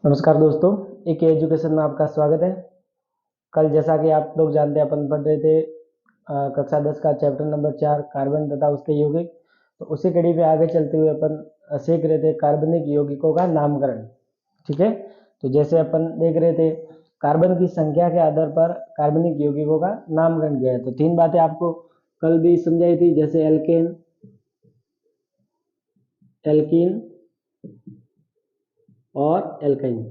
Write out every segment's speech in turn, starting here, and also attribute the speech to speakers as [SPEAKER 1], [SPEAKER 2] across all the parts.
[SPEAKER 1] नमस्कार दोस्तों, एक एजुकेशन में आपका स्वागत है। कल जैसा कि आप लोग जानते हैं अपन पढ़ रहे थे कक्षा 10 का चैप्टर नंबर 4 कार्बन तथा उसके यौगिक। तो उसी कड़ी पे आगे चलते हुए अपन सीख रहे थे कार्बनिक यौगिकों का नामकरण। ठीक है, तो जैसे अपन देख रहे थे कार्बन की संख्या के आधार पर कार्बनिक यौगिकों का नामकरण किया है। तो 3 बातें आपको कल भी समझाई थी, जैसे एल्केन, एल्कीन और एल्काइन।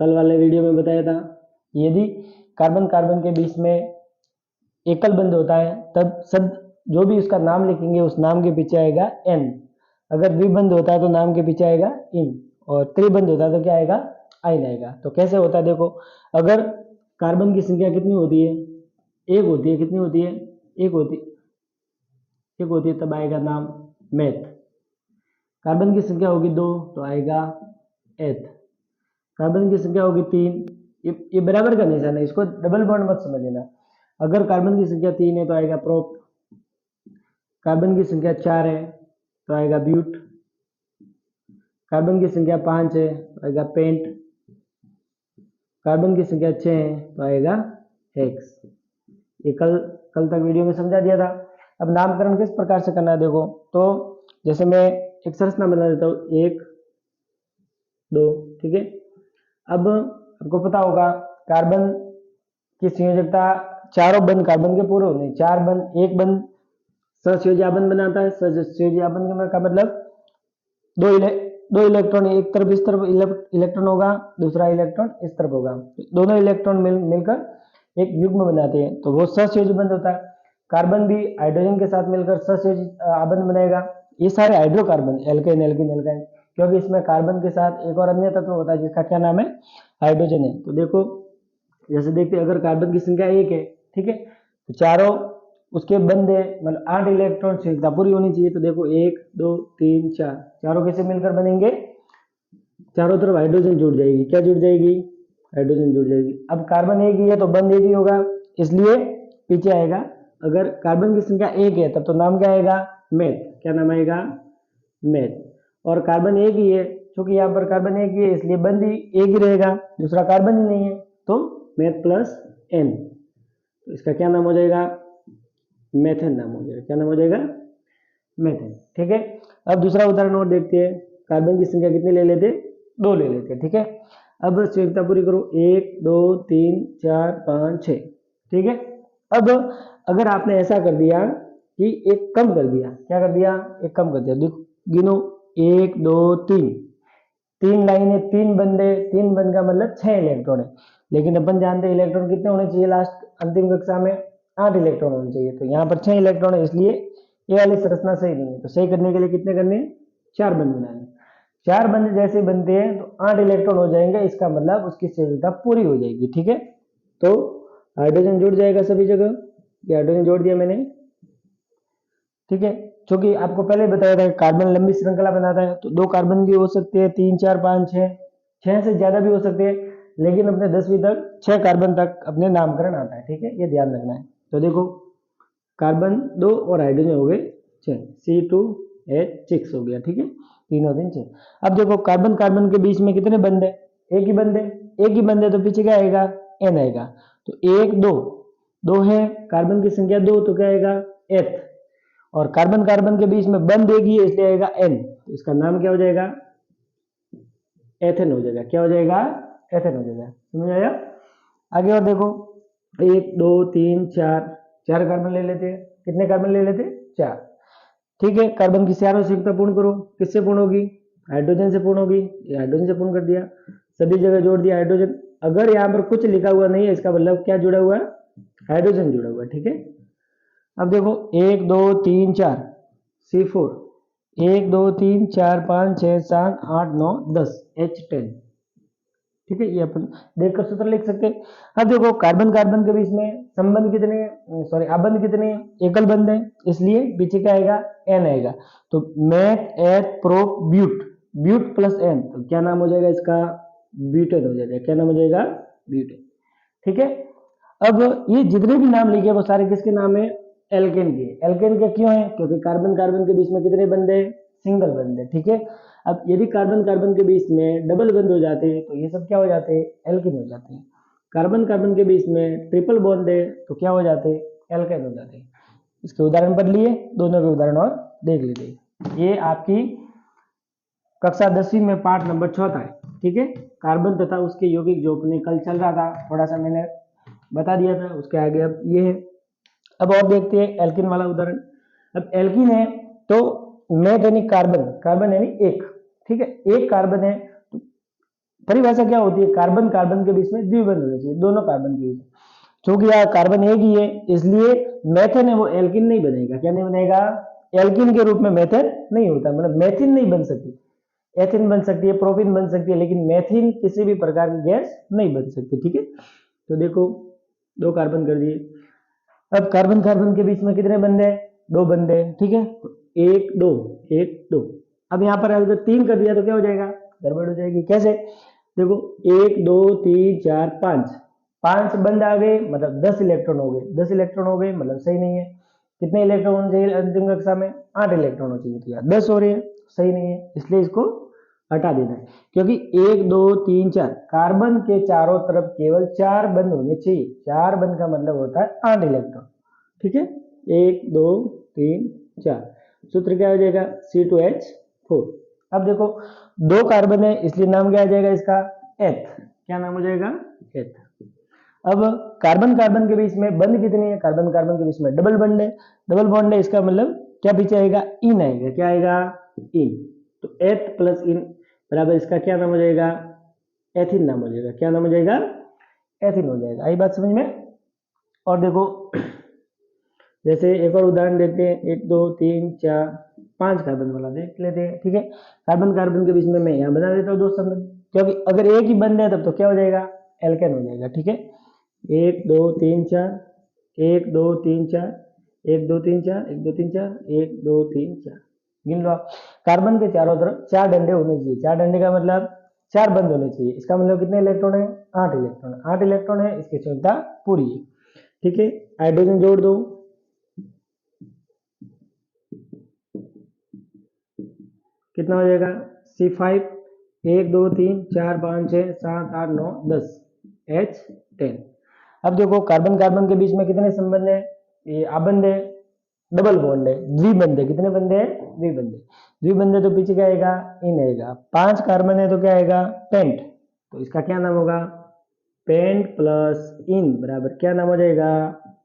[SPEAKER 1] कल वाले वीडियो में बताया था यदि कार्बन कार्बन के बीच में एकल बंध होता है तब सब जो भी उसका नाम लिखेंगे उस नाम के पीछे आएगा एन। अगर द्विबंध होता है तो नाम के पीछे आएगा इन, और त्रिबंध होता है तो क्या आएगा, आइन आएगा। तो कैसे होता है देखो, अगर कार्बन की संख्या कितनी होती है, एक होती है, कितनी होती है, एक होती है, तब आएगा नाम मेथ। कार्बन की संख्या होगी 2 तो आएगा एथ। कार्बन की संख्या होगी 3, ये बराबर का निशान है, इसको डबल बॉन्ड मत समझ लेना। अगर कार्बन की संख्या 3 है तो आएगा प्रोप। कार्बन की संख्या 4 है तो आएगा ब्यूट। कार्बन की संख्या 5 है तो आएगा पेंट। कार्बन की संख्या 6 है तो आएगा हेक्स। ये कल कल तक वीडियो में समझा दिया था। अब नामकरण किस प्रकार से करना है देखो, तो जैसे मैं एक संरचना बना देता हूँ, 1 2, ठीक है। अब आपको पता होगा कार्बन की संयोजकता चारों बंध कार्बन के पूरे होने, 4 बंध, एक बंध सहसंयोजी बनाता है। सहसंयोजी का मतलब दो इलेक्ट्रॉन एक तरफ, इस तरफ इलेक्ट्रॉन होगा, दूसरा इलेक्ट्रॉन इस तरफ होगा, दोनों इलेक्ट्रॉन मिलकर एक युग्म बनाते हैं, तो वो सहसंयोजी बंध होता है। कार्बन भी हाइड्रोजन के साथ मिलकर सहसंयोजी आबंध बनाएगा। ये सारे हाइड्रोकार्बन, एल्केन एल्कीन एल्काइन, क्योंकि इसमें कार्बन के साथ एक और अन्य तत्व होता है जिसका क्या नाम है, हाइड्रोजन है। तो देखो जैसे देखते अगर कार्बन की संख्या 1 है, ठीक है, तो चारों उसके बंद है, मतलब 8 इलेक्ट्रॉन संख्या पूरी होनी चाहिए। तो देखो 1 2 3 4, चारों कैसे मिलकर बनेंगे, चारों तरफ हाइड्रोजन जुड़ जाएगी। क्या जुड़ जाएगी, हाइड्रोजन जुड़ जाएगी। अब कार्बन एक ही है तो बंद एक ही होगा, इसलिए पीछे आएगा। अगर कार्बन की संख्या 1 है तब तो नाम क्या आएगा, मेथ। क्या नाम आएगा, मेथ। और कार्बन एक ही है, क्योंकि यहाँ पर कार्बन एक ही है इसलिए बंद ही एक ही रहेगा, दूसरा कार्बन ही नहीं है, तो मेथ प्लस एन। तो इसका क्या नाम हो जाएगा, मेथेन नाम हो जाएगा। क्या नाम हो जाएगा, मेथेन। ठीक है, अब दूसरा उदाहरण और देखते हैं। कार्बन की संख्या कितनी ले लेते, 2 ले लेते, ठीक है। अब संयोजकता पूरी करो, 1 2 3 4 5 6, ठीक है। अब अगर आपने ऐसा कर दिया कि एक कम कर दिया, क्या कर दिया, एक कम कर दिया, देखो गिनो 1 2 3, 3 लाइन है, 3 बंदे, 3 बंद का मतलब 6 इलेक्ट्रॉन है। लेकिन अपन जानते हैं इलेक्ट्रॉन कितने होने चाहिए, लास्ट अंतिम कक्षा में 8 इलेक्ट्रॉन होने चाहिए। तो यहाँ पर 6 इलेक्ट्रॉन है, इसलिए ये वाली संरचना सही नहीं है। तो सही करने के लिए कितने करने हैं, 4 बंद बनाने। 4 बंद जैसे बनते हैं तो 8 इलेक्ट्रॉन हो जाएंगे, इसका मतलब उसकी संयोजकता पूरी हो जाएगी। ठीक है, तो हाइड्रोजन जुड़ जाएगा सभी जगह। ये हाइड्रोजन जोड़ दिया मैंने, ठीक है। क्योंकि आपको पहले बताया था कार्बन लंबी श्रृंखला बनाता है, तो 2 कार्बन भी हो सकते हैं, 3 4 5 6, 6 से ज्यादा भी हो सकते हैं, लेकिन अपने 10वीं तक 6 कार्बन तक अपने नामकरण आता है। ठीक है, ये ध्यान रखना है। तो देखो कार्बन 2 और हाइड्रोजन हो गए 6, C2H6 हो गया। ठीक है, 3 और 3 6। अब देखो कार्बन कार्बन के बीच में कितने बंद है, एक ही बंद है, एक ही बंद है, तो पीछे क्या आएगा, N आएगा। तो 1 2 2 है, कार्बन की संख्या 2, तो क्या आएगा, एथ। और कार्बन कार्बन के बीच में बंद एक ही है इसलिए आएगा N, तो इसका नाम क्या हो जाएगा, एथेन हो जाएगा। क्या हो जाएगा, एथेन हो जाएगा। समझ आया। आगे और देखो 1 2 3 4, 4 कार्बन ले लेते हैं। कितने कार्बन ले लेते हैं, 4। ठीक है, कार्बन की चारों संयुक्ता पूर्ण करो, किससे पूर्ण होगी, हाइड्रोजन से पूर्ण होगी। ये हाइड्रोजन से पूर्ण कर दिया, सभी जगह जोड़ दिया हाइड्रोजन। अगर यहाँ पर कुछ लिखा हुआ नहीं है इसका मतलब क्या जुड़ा हुआ है, हाइड्रोजन जुड़ा हुआ है। ठीक है, अब देखो 1 2 3 4, C4, 1 2 3 4 5 6 7 8 9 10, H10। ठीक है, ये अपन देखकर सूत्र लिख सकते हैं। अब देखो कार्बन कार्बन के बीच में संबंध कितने, सॉरी आबंध कितने, एकल बंध है, इसलिए पीछे क्या आएगा, N आएगा। तो meth eth prop but, but plus N, तो क्या नाम हो जाएगा इसका, ब्यूटेन हो जाएगा। क्या नाम हो जाएगा, ब्यूटेन। ठीक है, अब ये जितने भी नाम लिखे वो सारे किसके नाम है, एल्केन के। एल्केन के क्यों है, क्योंकि कार्बन कार्बन के बीच में कितने बंद है, सिंगल बंद है। ठीक है, अब यदि कार्बन कार्बन के बीच में डबल बंध हो जाते हैं तो ये सब क्या हो जाते हैं, एल्किन हो जाते हैं। कार्बन कार्बन के बीच में ट्रिपल बॉन्ड है तो क्या हो जाते हैं, एल्काइन हो जाते हैं। इसके उदाहरण पर लिए, दोनों के उदाहरण और देख लेते हैं। ये आपकी कक्षा 10वीं में पाठ नंबर 4 है, ठीक है। कार्बन तथा उसके यौगिक जो अपने कल चल रहा था, थोड़ा सा मैंने बता दिया था, उसके आगे अब ये है। अब और देखते हैं एल्किन वाला उदाहरण। अब एल्किन है तो मेट यानी कार्बन, कार्बन यानी एक, ठीक है, एक कार्बन है तो परिभाषा क्या होती है, कार्बन कार्बन के बीच में द्विबंध होना चाहिए, दोनों कार्बन के बीच। क्योंकि यहाँ कार्बन एक ही है इसलिए मेथेन है वो एल्किन नहीं बनेगा। क्या नहीं बनेगा, एल्किन के रूप में मेथेन नहीं होता, मतलब मेथिन नहीं बन सकती। एथिन बन सकती है, प्रोपिन बन सकती है, लेकिन मेथिन किसी भी प्रकार की गैस नहीं बन सकती, ठीक है। तो देखो 2 कार्बन कर दिए। अब कार्बन कार्बन के बीच में कितने बंधे हैं, 2 बंधे, ठीक है। 1 2 1 2। अब यहाँ पर अगर 3 कर दिया तो क्या हो जाएगा, गड़बड़ हो जाएगी। कैसे, देखो 1 2 3 4 5, 5 बंद आ गए मतलब 10 इलेक्ट्रॉन हो गए, 10 इलेक्ट्रॉन हो गए मतलब सही नहीं है। कितने इलेक्ट्रॉन होने चाहिए अंतिम कक्षा में, 8 इलेक्ट्रॉन होने चाहिए, तो यार 10 हो रहे हैं, सही नहीं है, इसलिए इसको हटा देना है। क्योंकि 1 2 3 4 कार्बन के चारों तरफ केवल 4 बंद होने चाहिए। 4 बंद का मतलब होता है 8 इलेक्ट्रॉन, ठीक है। 1 2 3 4, सूत्र क्या हो जाएगा, C2H4। अब देखो 2 कार्बन है इसलिए नाम क्या आ जाएगा इसका, एथ। क्या नाम हो जाएगा, एथ। अब कार्बन कार्बन के बीच में बंद कितनी है, कार्बन कार्बन के बीच में डबल बंड है, डबल बॉन्ड है, इसका मतलब क्या पीछे आएगा, इन आएगा। क्या आएगा, इन। तो एथ प्लस इन बराबर इसका क्या नाम हो जाएगा, एथिन नाम हो जाएगा। क्या नाम हो जाएगा, एथिन हो जाएगा। आई बात समझ में। और देखो जैसे एक और उदाहरण देखते हैं, 1 2 3 4 5 कार्बन वाला देख लेते हैं, ठीक है। कार्बन कार्बन के बीच में मैं यहाँ बना देता हूँ 2 संबंध, क्योंकि अगर एक ही बंद है तब तो क्या हो जाएगा, एल्केन हो जाएगा, ठीक है। 1 2 3 4 1 2 3 4 1 2 3 4 1 2 3 4 1 2 3 4, गिन लो आप। कार्बन के चारों तरफ 4 डंडे होने चाहिए। 4 डंडे का मतलब 4 बंद होने चाहिए। इसका मतलब कितने इलेक्ट्रॉन है, 8 इलेक्ट्रॉन। 8 इलेक्ट्रॉन है, इसकी क्षमता पूरी है, ठीक है। हाइड्रोजन जोड़ दो, कितना हो जाएगा, C5 1 2 3 4 5 6 7 8 9 10 H10। अब देखो कार्बन कार्बन के बीच में कितने संबंध है, ये आबंध है, डबल बॉन्ड है, द्विबंध है। कितने बंधे हैं, द्विबंध है। द्विबंध है तो पीछे क्या आएगा, इन आएगा। 5 कार्बन है तो क्या आएगा, पेंट। तो इसका क्या नाम होगा, पेंट प्लस इन बराबर क्या नाम हो जाएगा,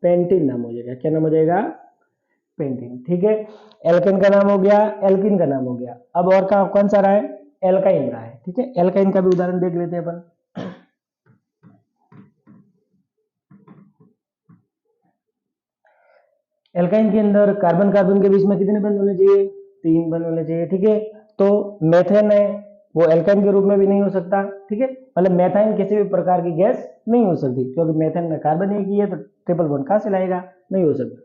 [SPEAKER 1] पेंटिन नाम हो जाएगा। क्या नाम हो जाएगा, पेंटिन, ठीक है। एल्केन का नाम हो गया, एल्किन का नाम हो गया। अब और का कौन सा रहा है, एल्काइन रहा है, ठीक है। एल्काइन का भी उदाहरण देख लेते हैं अपन। एल्काइन के अंदर कार्बन कार्बन के बीच में कितने बंध होने चाहिए, 3 बंध होने चाहिए, ठीक है। तो मेथेन है वो एल्काइन के रूप में भी नहीं हो सकता, ठीक है। मतलब मेथाइन किसी भी प्रकार की गैस नहीं हो सकती, क्योंकि मेथेन में कार्बन एक ही है तो ट्रिपल बॉन्ड कहां से लाएगा, नहीं हो सकता।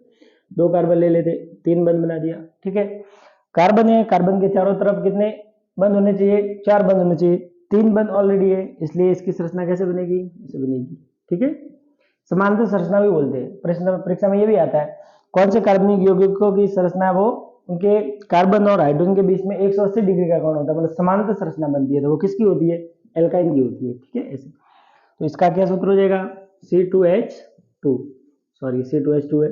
[SPEAKER 1] 2 कार्बन ले लेते, 3 बंद बना दिया, ठीक है। कार्बन है, कार्बन के चारों तरफ कितने बंद होने चाहिए, 4 बंद होने चाहिए। 3 बंद ऑलरेडी है, इसलिए इसकी संरचना कैसे बनेगी, ऐसे बनेगी, ठीक है। समांतर संरचना भी बोलते हैं। प्रश्न परीक्षा में ये भी आता है, कौन से कार्बनिक यौगिकों की संरचना वो उनके कार्बन और हाइड्रोजन के बीच में 180 डिग्री का कोण होता है, मतलब समांतर संरचना बनती है, तो वो किसकी होती है, एल्काइन की होती है, ठीक है। ऐसे तो इसका क्या सूत्र हो जाएगा, C2H2, सॉरी C2H2 है,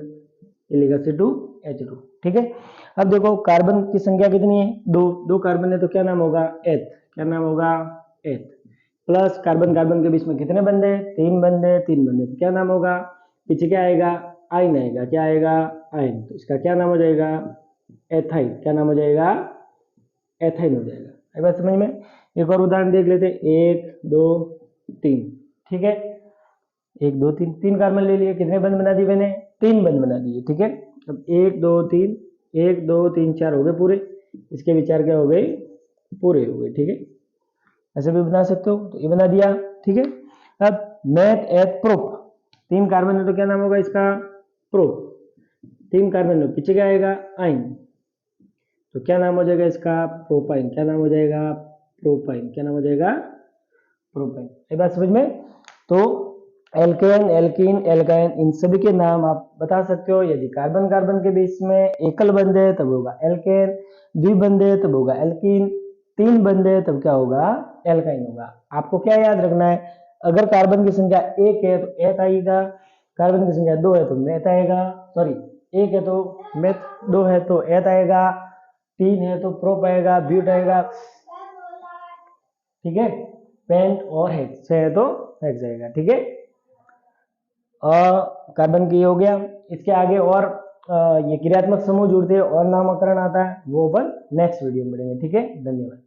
[SPEAKER 1] ये लिखा C2H2, ठीक है। अब देखो कार्बन की संख्या कितनी है, 2 कार्बन है तो क्या नाम होगा, एथ। क्या नाम होगा, एथ। प्लस कार्बन कार्बन के बीच में कितने बंधे, 3 बंधे, 3 बंधे तो क्या नाम होगा, पीछे क्या आएगा, आइन आएगा। क्या आएगा, आइन। तो इसका क्या नाम हो जाएगा, एथाइन। क्या नाम हो जाएगा, एथाइन हो जाएगा। एक बात समझ में। एक और उदाहरण देख लेते, 1 2 3, ठीक है। 1 2 3, 3 कार्बन ले लिए, कितने बंद बना दिए मैंने, 3 बंद बना दिए, ठीक है। अब 1 2 3 1 2 3 4 हो गए पूरे, इसके विचार क्या हो गए, पूरे हो गए, ठीक है। ऐसे भी बना सकते हो, तो ये बना दिया, ठीक है। अब मेथ एथ प्रोप, 3 कार्बन है तो क्या नाम होगा इसका, प्रोप। 3 कार्बन है पीछे क्या आएगा, आइन, तो क्या नाम हो जाएगा इसका, प्रोपाइन। क्या नाम हो जाएगा, प्रोपाइन। क्या नाम हो जाएगा, प्रोपाइन। ये बात समझ में। तो एल्केन, एल्कीन, एल्काइन, इन सभी के नाम आप बता सकते हो। यदि कार्बन कार्बन के बीच में एकल बंध है तब होगा एल्केन, द्विबंध है तब होगा एल्कीन, तीन बंदे तब क्या होगा, एल्काइन होगा। आपको क्या याद रखना है, अगर कार्बन की संख्या एक है तो एथ आएगा, कार्बन की संख्या दो है तो मेथ आएगा, सॉरी एक है तो मेथ, दो है तो एथ आएगा, तीन है तो प्रोप आएगा, ब्यूट आएगा, ठीक है, पेंट और हेक्स, छह है तो हेक्स आएगा, ठीक है। कार्बन की हो गया, इसके आगे और ये क्रियात्मक समूह जुड़ते हैं और नामकरण आता है, वो अपन नेक्स्ट वीडियो में पढ़ेंगे, ठीक है। धन्यवाद।